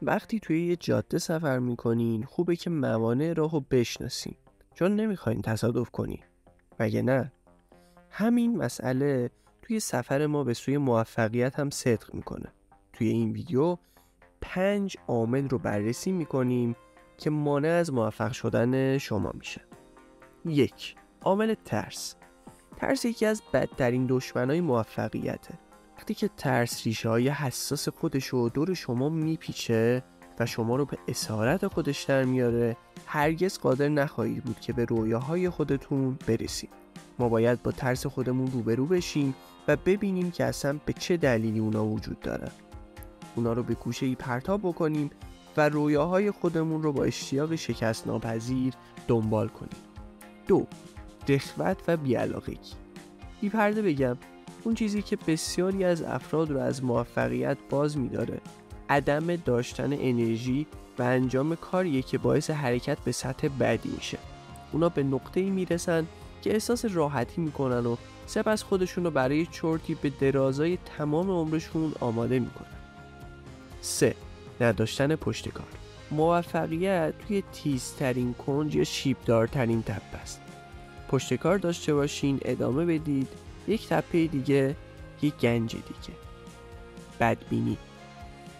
وقتی توی یه جاده سفر میکنین خوبه که موانع راهو بشناسین، چون نمیخواین تصادف کنین. مگه نه؟ همین مسئله توی سفر ما به سوی موفقیت هم صدق میکنه. توی این ویدیو 5 عامل رو بررسی میکنیم که مانع از موفق شدن شما میشه. 1. عامل ترس. ترس یکی از بدترین دشمنای موفقیته. وقتی که ترس ریشه های حساس خودشو دور شما میپیچه و شما رو به اسارت خودش در میاره، هرگز قادر نخواهید بود که به رویاهای خودتون برسید. ما باید با ترس خودمون روبرو بشیم و ببینیم که اصلا به چه دلیلی اونا وجود دارن. اونا رو به گوشه‌ای پرتاب بکنیم و رویاهای خودمون رو با اشتیاق شکست ناپذیر دنبال کنیم. 2. رغبت و بی‌علاقگی. بی پرده بگم، اون چیزی که بسیاری از افراد رو از موفقیت باز می‌داره، عدم داشتن انرژی و انجام کاریه که باعث حرکت به سطح بعدی میشه. اونا به نقطه‌ای میرسن که احساس راحتی میکنن و سپس خودشون رو برای چرتی به درازای تمام عمرشون آماده میکنن. 3. نداشتن پشتکار. موفقیت توی تیزترین کنج یا شیبدارترین تپه است. پشتکار داشته باشین، ادامه بدید، یک تپه دیگه، یک گنج دیگه. بدبینی.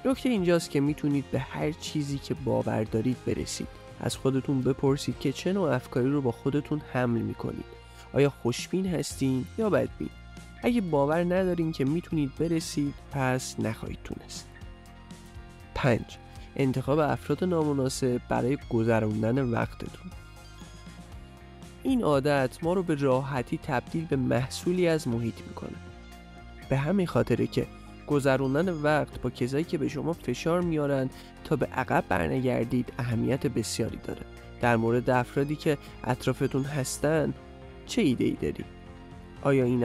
نکته اینجاست که میتونید به هر چیزی که باور دارید برسید. از خودتون بپرسید که چه نوع افکاری رو با خودتون حمل میکنید. آیا خوشبین هستین یا بدبین؟ اگه باور ندارین که میتونید برسید، پس نخواهید تونست. 5. انتخاب افراد نامناسب برای گذروندن وقتتون. این عادت ما رو به راحتی تبدیل به محصولی از محیط میکنه. به همین خاطره که گذروندن وقت با کسایی که به شما فشار میارن تا به عقب برنگردید اهمیت بسیاری داره. در مورد افرادی که اطرافتون هستن چه ایده‌ای داری؟ آیا این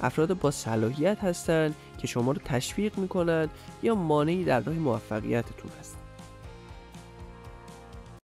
افراد با صلاحیت هستن که شما رو تشویق میکنن یا مانعی در راه موفقیتتون هستن؟